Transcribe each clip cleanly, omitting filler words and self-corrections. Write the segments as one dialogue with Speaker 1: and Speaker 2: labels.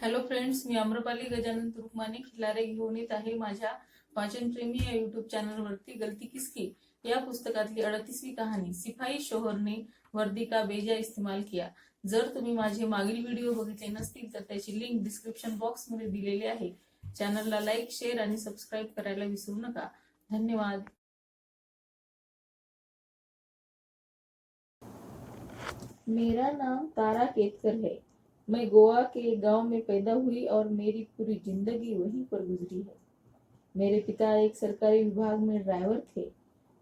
Speaker 1: Hello friends, मी आम्रपाली गजानन तुरुकमाने खिल्लारे घेऊन येत आहे माझ्या वाचनप्रेमी या युट्यूब चॅनलवरती गलती किसकी या पुस्तकातली 38वी कहाणी सिपाही शोहर ने वर्दी का बेजा इस्तेमाल किया। जर तुम्ही माझे मागील व्हिडिओ बघितले नसतील तर त्याची लिंक डिस्क्रिप्शन बॉक्स मध्ये दिलेली आहे। चॅनलला लाईक, शेअर आणि सबस्क्राईब करायला विसरू नका। धन्यवाद। मेरा नाम तारा केतकर है। मैं गोवा के गांव में पैदा हुई और मेरी पूरी जिंदगी वहीं पर गुजरी है। मेरे पिता एक सरकारी विभाग में ड्राइवर थे।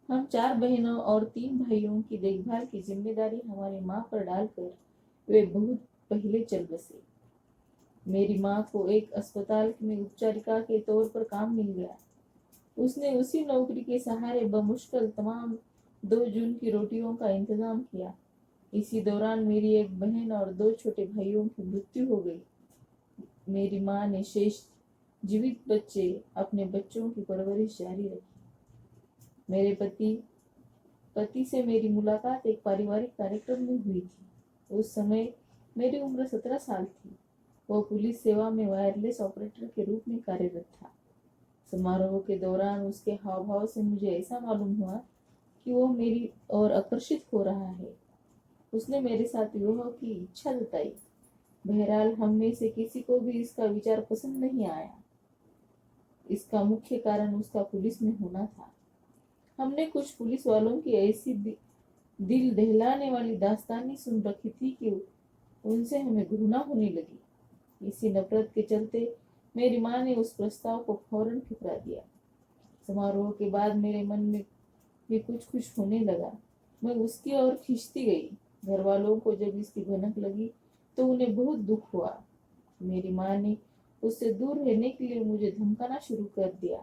Speaker 1: हम 4 बहनों और 3 भाइयों की देखभाल की जिम्मेदारी हमारी माँ पर डालकर वे बहुत पहले चल बसे। मेरी माँ को एक अस्पताल में उपचारिका के तौर पर काम मिल गया। उसने उसी नौकरी के सहारे बमुश्किल तमाम 2 जून की रोटियों का इंतजाम किया। इसी दौरान मेरी एक बहन और 2 छोटे भाइयों की मृत्यु हो गई। मेरी माँ ने शेष जीवित बच्चे अपने बच्चों की परवरिश जारी रखी। मेरे पति से मेरी मुलाकात एक पारिवारिक कार्यक्रम में हुई थी। उस समय मेरी उम्र 17 साल थी। वो पुलिस सेवा में वायरलेस ऑपरेटर के रूप में कार्यरत था। समारोह के दौरान उसके हाव भाव से मुझे ऐसा मालूम हुआ कि वो मेरी ओर आकर्षित हो रहा है। उसने मेरे साथ विवाह की इच्छा जताई। बहरहाल हम में से किसी को भी इसका विचार पसंद नहीं आया। इसका मुख्य कारण उसका पुलिस में होना था। हमने कुछ पुलिस वालों की ऐसी दिल दहलाने वाली दास्तानी सुन रखी थी कि उनसे हमें घृणा होने लगी। इसी नफरत के चलते मेरी माँ ने उस प्रस्ताव को फौरन ठुकरा दिया। समारोह के बाद मेरे मन में भी कुछ होने लगा। मैं उसकी ओर खींचती गई। घर वालों को जब इसकी भनक लगी तो उन्हें बहुत दुख हुआ। मेरी माँ ने उससे दूर रहने के लिए मुझे धमकाना शुरू कर दिया,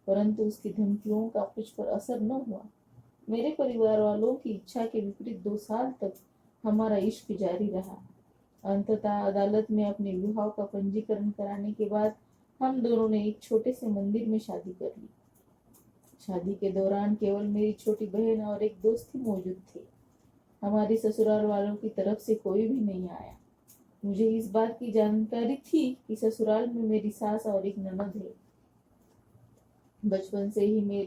Speaker 1: परंतु उसकी धमकियों का मुझ पर असर न हुआ। मेरे परिवार वालों की इच्छा के विपरीत 2 साल तक हमारा इश्क जारी रहा। अंततः अदालत में अपने विवाह का पंजीकरण कराने के बाद हम दोनों ने एक छोटे से मंदिर में शादी कर ली। शादी के दौरान केवल मेरी छोटी बहन और एक दोस्त ही मौजूद थे। हमारी ससुराल वालों की तरफ से कोई भी नहीं आया। मुझे इस बात की जानकारी थी कि ससुराल में मेरी सास और एक ननद है। बचपन से ही मैं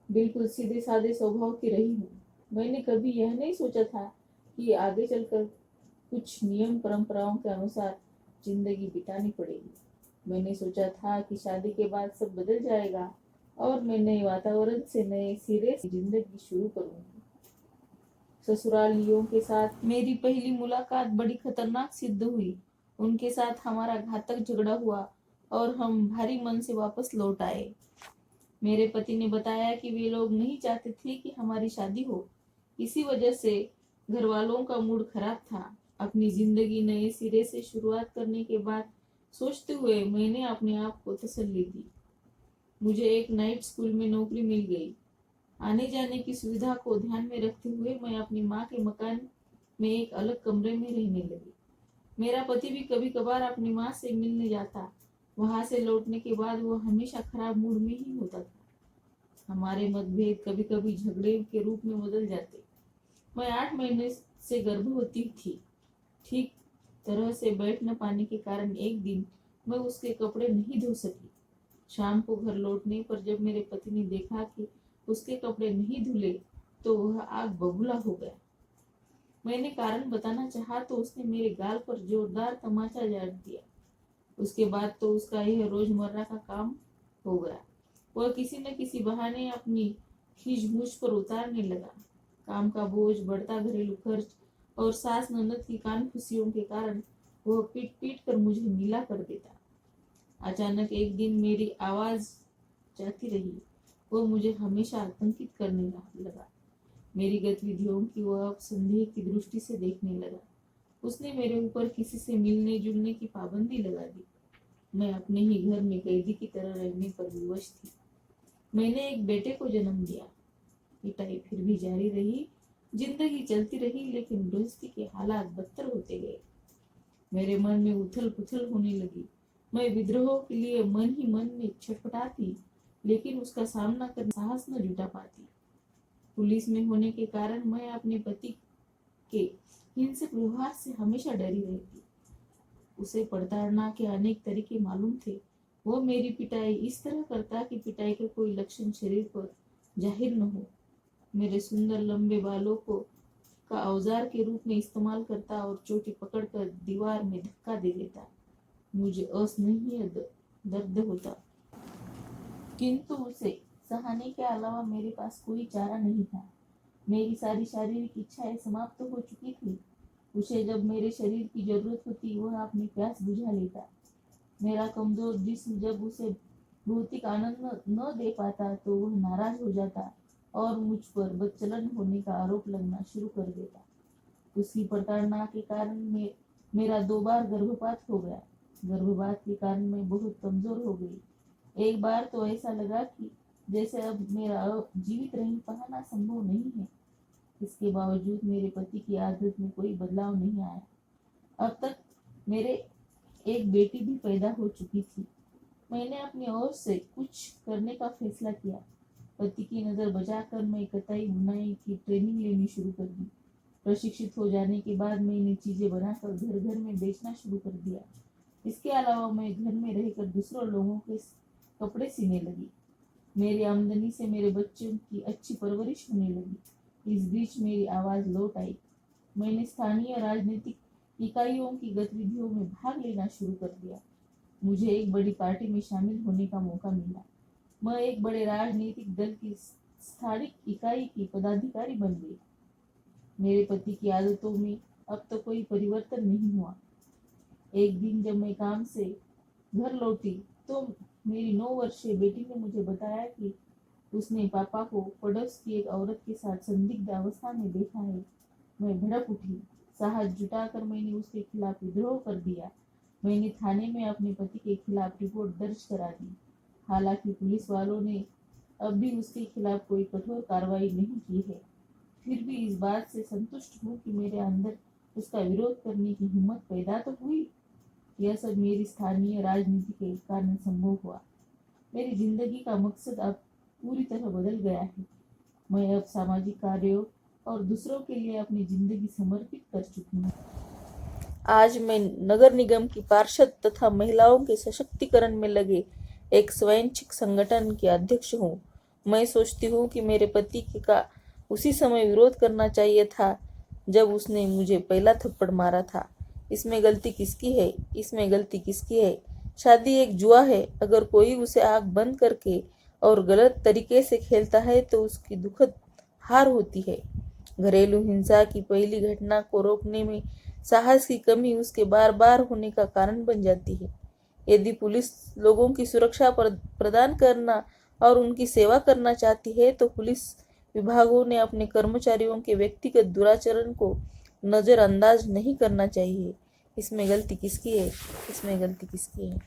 Speaker 1: बिल्कुल सीधे साधे स्वभाव की रही हूँ। मैंने कभी यह नहीं सोचा था कि आगे चलकर कुछ नियम परंपराओं के अनुसार जिंदगी बितानी पड़ेगी। मैंने सोचा था कि शादी के बाद सब बदल जाएगा और मैं नए वातावरण से नए सिरे से जिंदगी शुरू करूंगी। ससुरालियों के साथ मेरी पहली मुलाकात बड़ी खतरनाक सिद्ध हुई। उनके साथ हमारा घातक झगड़ा हुआ और हम भारी मन से वापस लौट आए। मेरे पति ने बताया कि वे लोग नहीं चाहते थे कि हमारी शादी हो। इसी वजह से घर वालों का मूड खराब था। अपनी जिंदगी नए सिरे से शुरुआत करने के बाद सोचते हुए मैंने अपने आप को तसल्ली दी। मुझे एक नाइट स्कूल में नौकरी मिल गई। आने जाने की सुविधा को ध्यान में रखते हुए मैं अपनी माँ के मकान में एक अलग कमरे में रहने लगी। मेरा पति भी कभी कभार अपनी माँ से मिलने जाता। वहां से लौटने के बाद वो हमेशा खराब मूड में ही होता था। हमारे मतभेद कभी कभी झगड़े के रूप में बदल जाते। मैं 8 महीने से गर्भवती थी। ठीक तरह से बैठ न पाने के कारण एक दिन मैं उसके कपड़े नहीं धो सकी। शाम को घर लौटने पर जब मेरे पति ने देखा कि उसके कपड़े नहीं धुले तो वह आग बबूला हो गया। मैंने कारण बताना चाहा तो उसने मेरे गाल पर जोरदार तमाचा जड़ दिया। उसके बाद तो उसका यह रोजमर्रा का काम हो गया। वह किसी न किसी बहाने अपनी खींच मुझ पर उतारने लगा। काम का बोझ, बढ़ता घरेलू खर्च और सास ननद की कान खुशियों के कारण वह पीट पीट कर मुझे नीला कर देता। अचानक एक दिन मेरी आवाज जाती रही। वह मुझे हमेशा आतंकित करने लगा। मेरी गतिविधियों की वह अब संदेह की दृष्टि से देखने लगा। उसने मेरे ऊपर किसी से मिलने जुलने की पाबंदी लगा दी। मैं अपने ही घर में कैदी की तरह रहने पर विवश थी। मैंने एक बेटे को जन्म दिया। पिटाई फिर भी जारी रही। जिंदगी चलती रही, लेकिन गृहस्थी के हालात बदतर होते गए। मेरे मन में उथल पुथल होने लगी। मैं विद्रोह के लिए मन ही मन में छटपटाती, लेकिन उसका सामना करने साहस न जुटा पाती। पुलिस में होने के कारण मैं अपने पति के हिंसक व्यवहार से हमेशा डरी रहती। उसे प्रताड़ना के अनेक तरीके मालूम थे। वो मेरी पिटाई इस तरह करता कि पिटाई के कोई लक्षण शरीर पर जाहिर न हो। मेरे सुंदर लंबे बालों को का औजार के रूप में इस्तेमाल करता और चोटी पकड़कर दीवार में धक्का दे देता। मुझे असहनीय दर्द होता, किंतु उसे सहाने के अलावा मेरे पास कोई चारा नहीं था। मेरी सारी शारीरिक इच्छाएं समाप्त हो चुकी थी। उसे जब मेरे शरीर की जरूरत होती वह अपनी प्यास बुझा लेता। मेरा कमजोर जिस्म जब उसे भौतिक आनंद न दे पाता तो वह नाराज हो जाता और मुझ पर बदचलन होने का आरोप लगना शुरू कर देता। उसकी प्रताड़ना के कारण मेरा 2 बार गर्भपात हो गया। गर्भपात के कारण मैं बहुत कमजोर हो गई। एक बार तो ऐसा लगा कि जैसे अब मेरा जीवित रह पाना संभव नहीं है। इसके बावजूद मेरे पति की आदत में कोई बदलाव नहीं आया। अब तक मेरे एक बेटी भी पैदा हो चुकी थी। मैंने अपनी ओर से कुछ करने का फैसला किया। पति की नजर बचाकर मैं कताई बुनाई की ट्रेनिंग लेनी शुरू कर दी। प्रशिक्षित हो जाने के बाद मैंने चीजें बनाकर घर घर में बेचना शुरू कर दिया। इसके अलावा मैं घर में रहकर दूसरों लोगों के कपड़े सीने लगी। मेरी आमदनी से मेरे बच्चों की अच्छी परवरिश होने लगी। इस बीच मेरी आवाज लौट आई। मैंने स्थानीय राजनीतिक इकाइयों की गतिविधियों में भाग लेना शुरू कर दिया। मुझे एक बड़ी पार्टी में शामिल होने का मौका मिला। मैं एक बड़े राजनीतिक दल की स्थानिक इकाई की पदाधिकारी बन गई। मेरे पति की आदतों में अब तो कोई परिवर्तन नहीं हुआ। एक दिन जब मैं काम से घर लौटी तो मेरी 9 वर्षीय बेटी ने मुझे बताया कि उसने पापा को पड़ोस की एक औरत के साथ संदिग्ध अवस्था में देखा है। मैं भड़क उठी। साहस जुटाकर मैंने उसके खिलाफ विद्रोह कर दिया। मैंने थाने में अपने पति के खिलाफ रिपोर्ट दर्ज करा दी। हालांकि पुलिस वालों ने अब भी उसके खिलाफ कोई कठोर कार्रवाई नहीं की है, फिर भी इस बात से संतुष्ट हूँ कि मेरे अंदर उसका विरोध करने की हिम्मत पैदा तो हुई। यह सब मेरी स्थानीय राजनीति के कारण संभव हुआ। मेरी जिंदगी का मकसद अब पूरी तरह बदल गया है। मैं अब सामाजिक कार्यों और दूसरों के लिए अपनी जिंदगी समर्पित कर चुकी हूँ। आज मैं नगर निगम की पार्षद तथा महिलाओं के सशक्तिकरण में लगे एक स्वैच्छिक संगठन की अध्यक्ष हूँ। मैं सोचती हूँ कि मेरे पति का उसी समय विरोध करना चाहिए था जब उसने मुझे पहला थप्पड़ मारा था। इसमें गलती किसकी है? इसमें गलती किसकी है? शादी एक जुआ है। अगर कोई उसे आंख बंद करके और गलत तरीके से खेलता है तो उसकी दुखद हार होती है। घरेलू हिंसा की पहली घटना को रोकने में साहस की कमी उसके बार बार होने का कारण बन जाती है। यदि पुलिस लोगों की सुरक्षा प्रदान करना और उनकी सेवा करना चाहती है तो पुलिस विभागों ने अपने कर्मचारियों के व्यक्तिगत दुराचरण को नजरअंदाज नहीं करना चाहिए। इसमें गलती किसकी है? इसमें गलती किसकी है?